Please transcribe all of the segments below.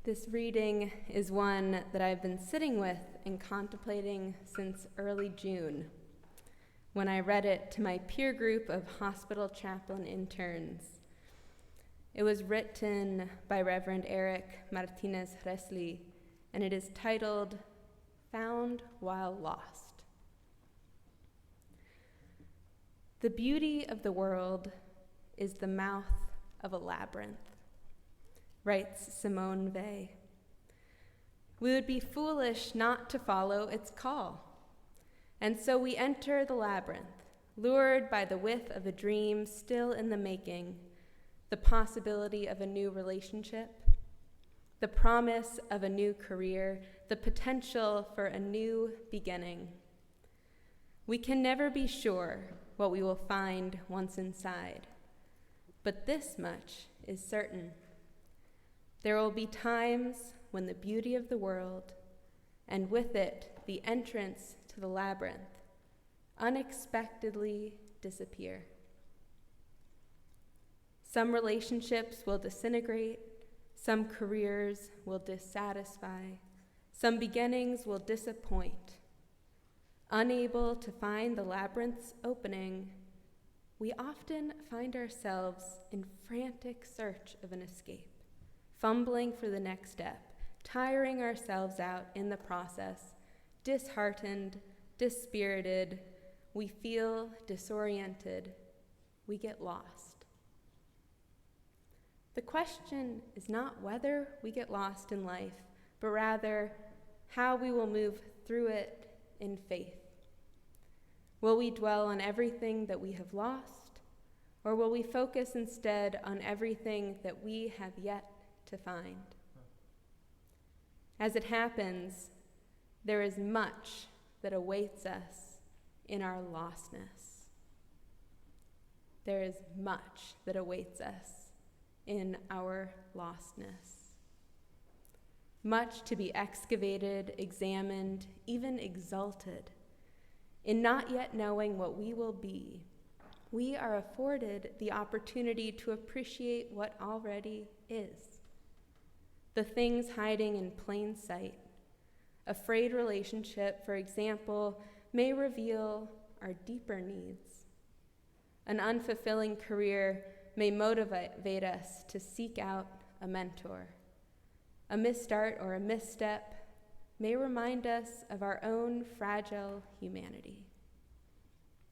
This reading is one that I've been sitting with and contemplating since early June, when I read it to my peer group of hospital chaplain interns. It was written by Reverend Eric Martinez-Resli, and it is titled, Found While Lost. The beauty of the world is the mouth of a labyrinth, writes Simone Weil. We would be foolish not to follow its call. And so we enter the labyrinth, lured by the whiff of a dream still in the making, the possibility of a new relationship, the promise of a new career, the potential for a new beginning. We can never be sure what we will find once inside, but this much is certain. There will be times when the beauty of the world, and with it the entrance to the labyrinth, unexpectedly disappear. Some relationships will disintegrate, some careers will dissatisfy, some beginnings will disappoint. Unable to find the labyrinth's opening, we often find ourselves in frantic search of an escape, fumbling for the next step, tiring ourselves out in the process, disheartened, dispirited, we feel disoriented, we get lost. The question is not whether we get lost in life, but rather how we will move through it in faith. Will we dwell on everything that we have lost, or will we focus instead on everything that we have yet to find? As it happens, there is much that awaits us in our lostness. There is much that awaits us in our lostness. Much to be excavated, examined, even exalted. In not yet knowing what we will be, we are afforded the opportunity to appreciate what already is. The things hiding in plain sight. A frayed relationship, for example, may reveal our deeper needs. An unfulfilling career may motivate us to seek out a mentor. A misstart or a misstep may remind us of our own fragile humanity.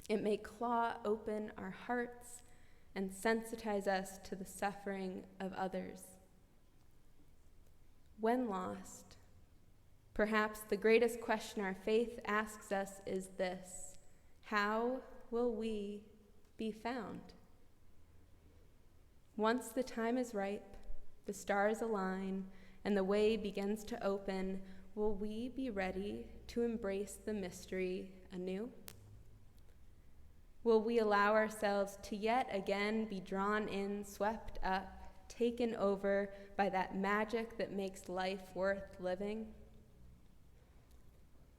It may claw open our hearts and sensitize us to the suffering of others. When lost, perhaps the greatest question our faith asks us is this: how will we be found? Once the time is ripe, the stars align, and the way begins to open, will we be ready to embrace the mystery anew? Will we allow ourselves to yet again be drawn in, swept up, taken over by that magic that makes life worth living?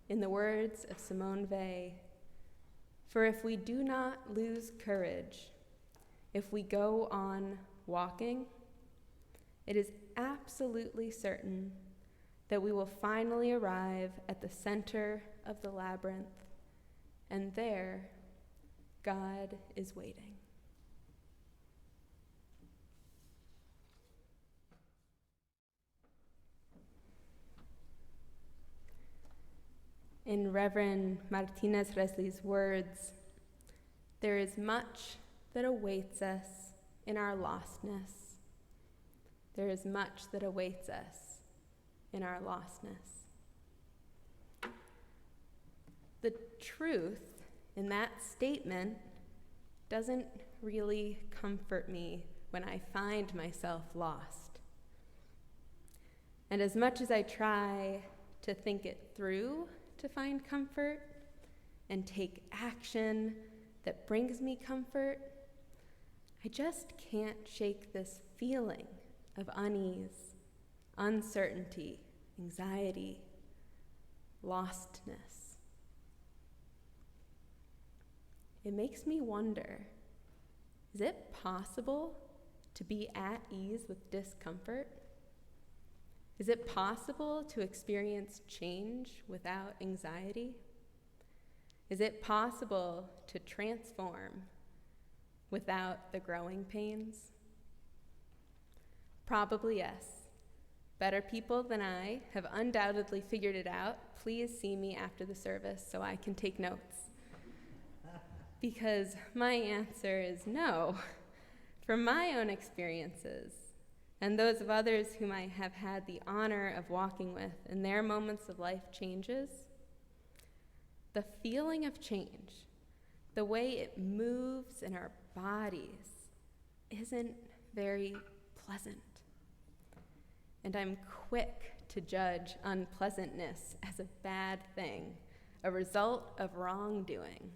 In the words of Simone Weil, for if we do not lose courage, if we go on walking, it is absolutely certain that we will finally arrive at the center of the labyrinth, and there, God is waiting. In Reverend Martinez-Resli's words, there is much that awaits us in our lostness. There is much that awaits us in our lostness. The truth in that statement doesn't really comfort me when I find myself lost. And as much as I try to think it through to find comfort and take action that brings me comfort, I just can't shake this feeling of unease, uncertainty, anxiety, lostness. It makes me wonder, is it possible to be at ease with discomfort? Is it possible to experience change without anxiety? Is it possible to transform without the growing pains? Probably yes. Better people than I have undoubtedly figured it out. Please see me after the service so I can take notes. Because my answer is no. From my own experiences, and those of others whom I have had the honor of walking with in their moments of life changes, the feeling of change, the way it moves in our bodies, isn't very pleasant. And I'm quick to judge unpleasantness as a bad thing, a result of wrongdoing.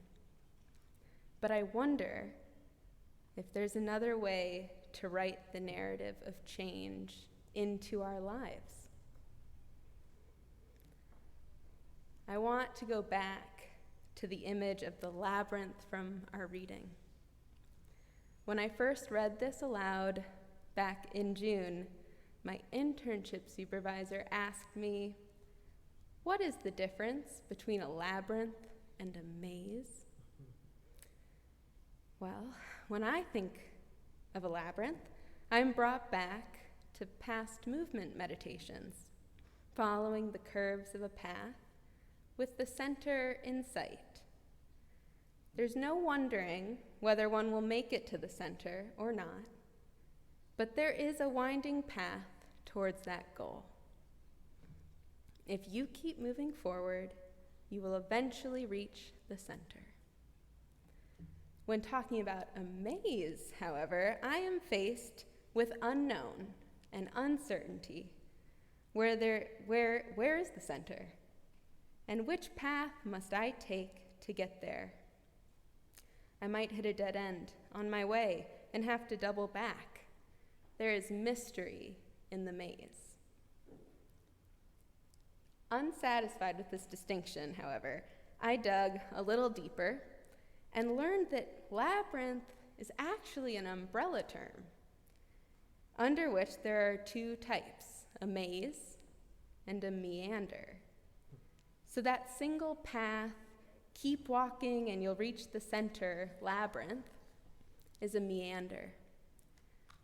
But I wonder if there's another way to write the narrative of change into our lives. I want to go back to the image of the labyrinth from our reading. When I first read this aloud back in June, my internship supervisor asked me, "What is the difference between a labyrinth and a maze?" Well, when I think of a labyrinth, I'm brought back to past movement meditations, following the curves of a path with the center in sight. There's no wondering whether one will make it to the center or not, but there is a winding path towards that goal. If you keep moving forward, you will eventually reach the center. When talking about a maze, however, I am faced with unknown and uncertainty. Where is the center? And which path must I take to get there? I might hit a dead end on my way and have to double back. There is mystery in the maze. Unsatisfied with this distinction, however, I dug a little deeper and learned that labyrinth is actually an umbrella term, under which there are two types, a maze and a meander. So that single path, keep walking and you'll reach the center, labyrinth, is a meander.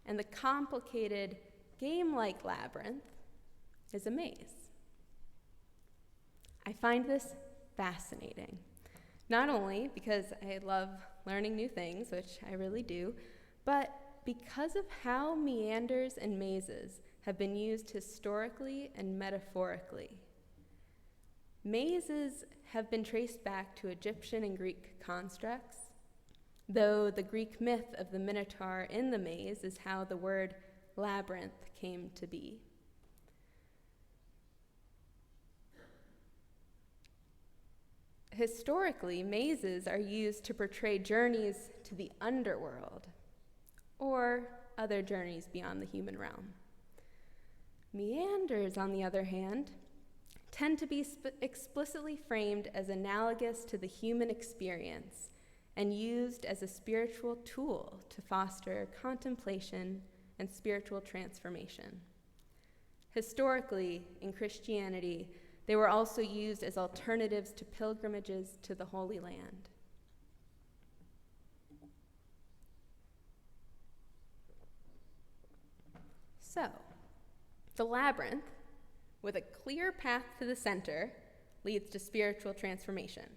And the complicated game-like labyrinth is a maze. I find this fascinating. Not only because I love learning new things, which I really do, but because of how meanders and mazes have been used historically and metaphorically. Mazes have been traced back to Egyptian and Greek constructs, though the Greek myth of the Minotaur in the maze is how the word labyrinth came to be. Historically, mazes are used to portray journeys to the underworld or other journeys beyond the human realm. Meanders, on the other hand, tend to be explicitly framed as analogous to the human experience and used as a spiritual tool to foster contemplation and spiritual transformation. Historically, in Christianity, they were also used as alternatives to pilgrimages to the Holy Land. So, the labyrinth, with a clear path to the center, leads to spiritual transformation.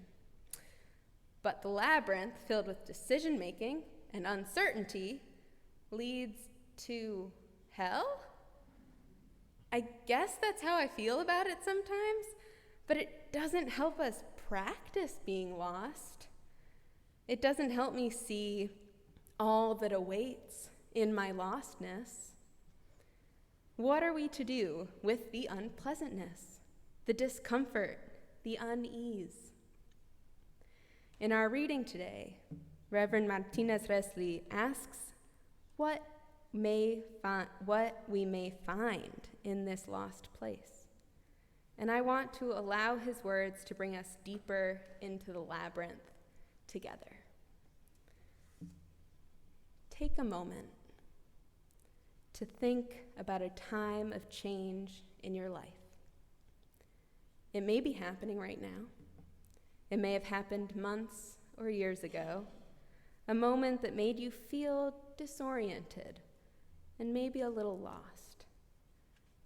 But the labyrinth, filled with decision-making and uncertainty, leads to hell? I guess that's how I feel about it sometimes, but it doesn't help us practice being lost. It doesn't help me see all that awaits in my lostness. What are we to do with the unpleasantness, the discomfort, the unease? In our reading today, Reverend Martinez-Resley asks what we may find in this lost place. And I want to allow his words to bring us deeper into the labyrinth together. Take a moment to think about a time of change in your life. It may be happening right now. It may have happened months or years ago, a moment that made you feel disoriented and maybe a little lost.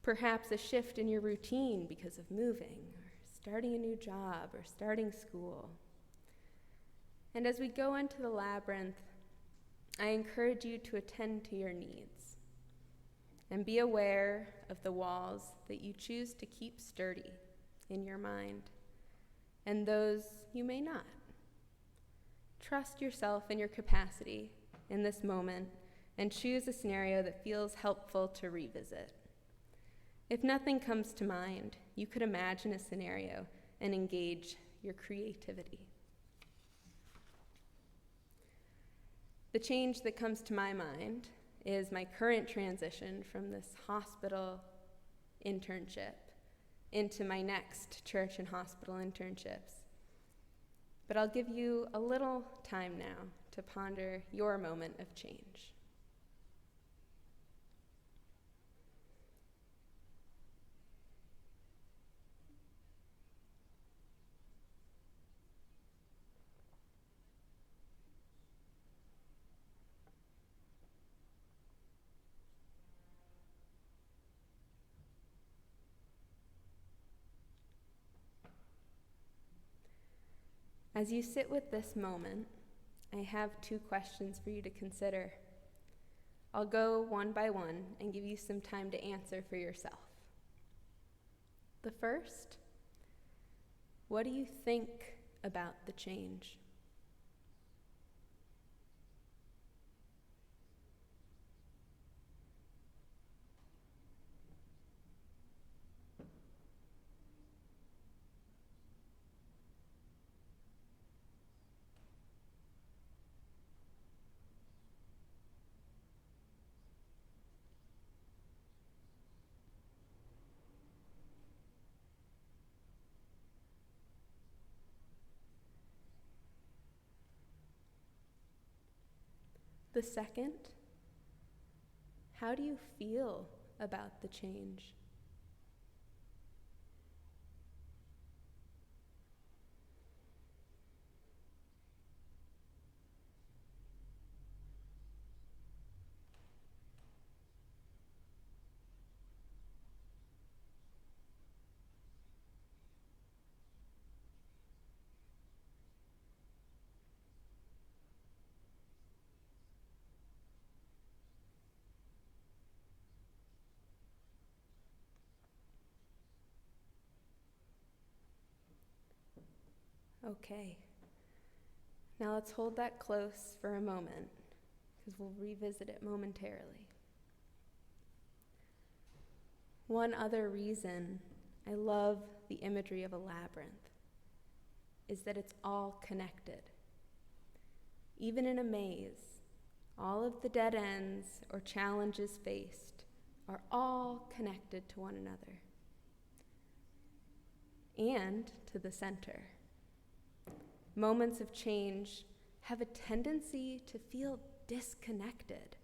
Perhaps a shift in your routine because of moving, or starting a new job, or starting school. And as we go into the labyrinth, I encourage you to attend to your needs and be aware of the walls that you choose to keep sturdy in your mind and those you may not. Trust yourself and your capacity in this moment and choose a scenario that feels helpful to revisit. If nothing comes to mind, you could imagine a scenario and engage your creativity. The change that comes to my mind is my current transition from this hospital internship into my next church and hospital internships. But I'll give you a little time now to ponder your moment of change. As you sit with this moment, I have 2 questions for you to consider. I'll go one by one and give you some time to answer for yourself. The first, what do you think about the change? The second, how do you feel about the change? Okay, now let's hold that close for a moment, because we'll revisit it momentarily. One other reason I love the imagery of a labyrinth is that it's all connected. Even in a maze, all of the dead ends or challenges faced are all connected to one another and to the center. Moments of change have a tendency to feel disconnected.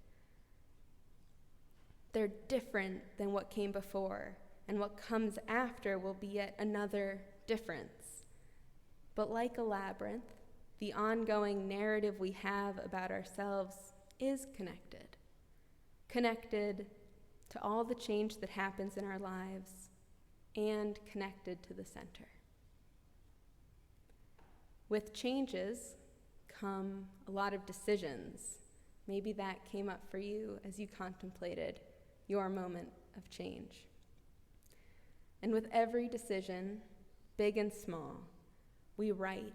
They're different than what came before, and what comes after will be yet another difference. But like a labyrinth, the ongoing narrative we have about ourselves is connected to all the change that happens in our lives, and connected to the center. With changes come a lot of decisions. Maybe that came up for you as you contemplated your moment of change. And with every decision, big and small, we write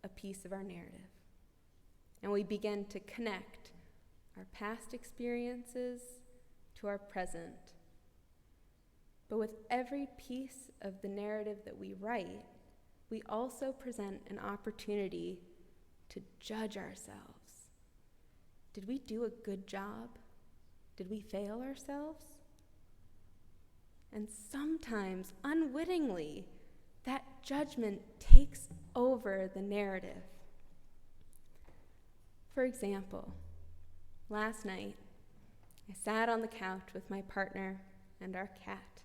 a piece of our narrative. And we begin to connect our past experiences to our present. But with every piece of the narrative that we write, we also present an opportunity to judge ourselves. Did we do a good job? Did we fail ourselves? And sometimes, unwittingly, that judgment takes over the narrative. For example, last night, I sat on the couch with my partner and our cat,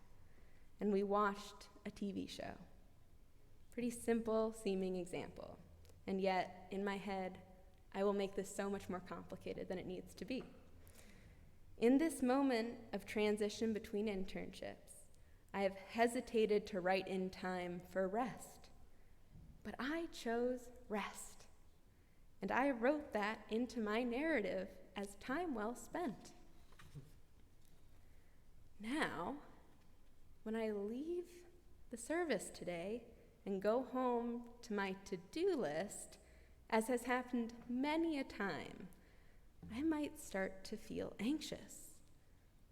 and we watched a TV show. Pretty simple seeming example, and yet in my head, I will make this so much more complicated than it needs to be. In this moment of transition between internships, I have hesitated to write in time for rest, but I chose rest, and I wrote that into my narrative as time well spent. Now, when I leave the service today and go home to my to-do list, as has happened many a time, I might start to feel anxious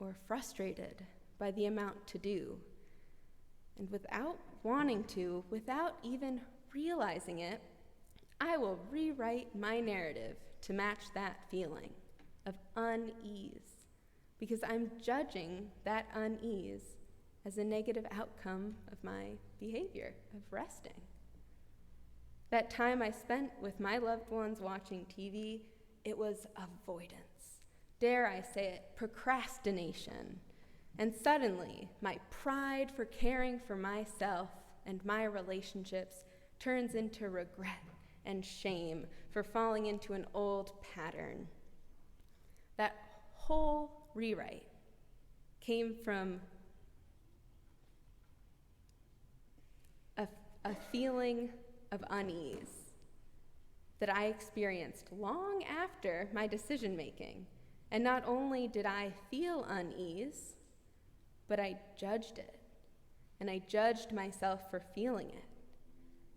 or frustrated by the amount to do. And without wanting to, without even realizing it, I will rewrite my narrative to match that feeling of unease, because I'm judging that unease as a negative outcome of my behavior of resting. That time I spent with my loved ones watching TV, it was avoidance. Dare I say it, procrastination. And suddenly, my pride for caring for myself and my relationships turns into regret and shame for falling into an old pattern. That whole rewrite came from a feeling of unease that I experienced long after my decision making. And not only did I feel unease, but I judged it. And I judged myself for feeling it.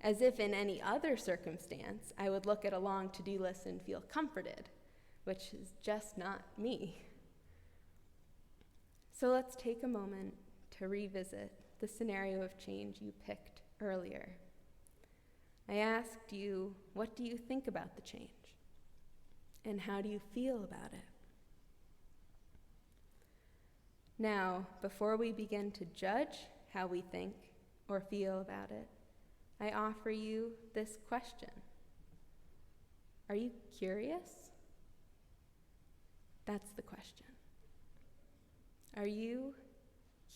As if in any other circumstance, I would look at a long to-do list and feel comforted, which is just not me. So let's take a moment to revisit the scenario of change you picked earlier. I asked you, what do you think about the change? And how do you feel about it? Now, before we begin to judge how we think or feel about it, I offer you this question. Are you curious? That's the question. Are you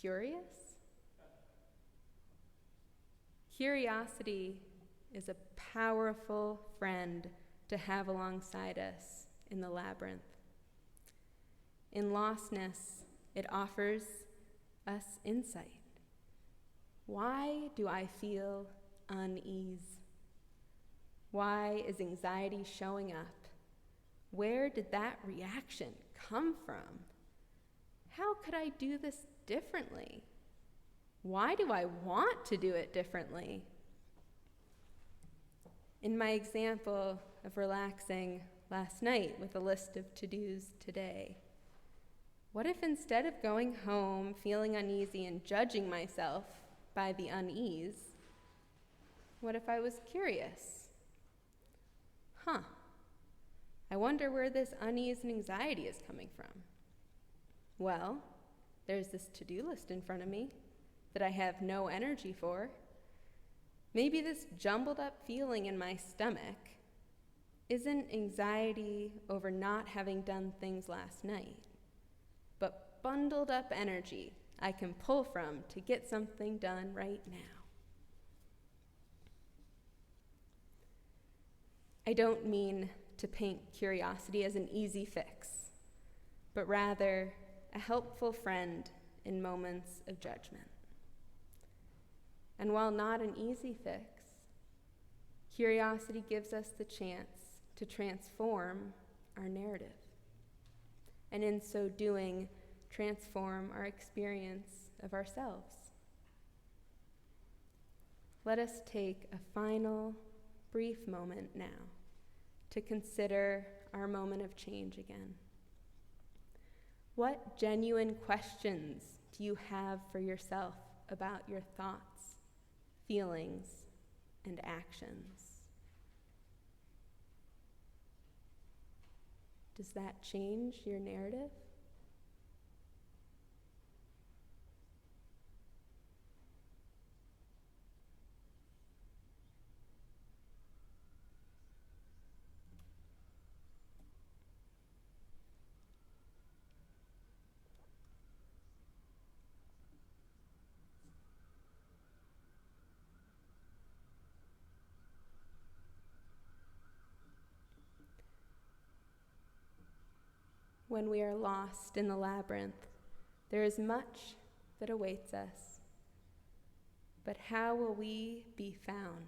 curious? Curiosity is a powerful friend to have alongside us in the labyrinth. In lostness, it offers us insight. Why do I feel unease? Why is anxiety showing up? Where did that reaction come from? How could I do this differently? Why do I want to do it differently? In my example of relaxing last night with a list of to-dos today, what if instead of going home feeling uneasy and judging myself by the unease, what if I was curious? I wonder where this unease and anxiety is coming from. Well, there's this to-do list in front of me that I have no energy for. Maybe this jumbled up feeling in my stomach isn't anxiety over not having done things last night, but bundled up energy I can pull from to get something done right now. I don't mean to paint curiosity as an easy fix, but rather a helpful friend in moments of judgment. And while not an easy fix, curiosity gives us the chance to transform our narrative, and in so doing, transform our experience of ourselves. Let us take a final, brief moment now to consider our moment of change again. What genuine questions do you have for yourself about your thoughts, feelings, and actions? Does that change your narrative? when we are lost in the labyrinth, there is much that awaits us. But how will we be found?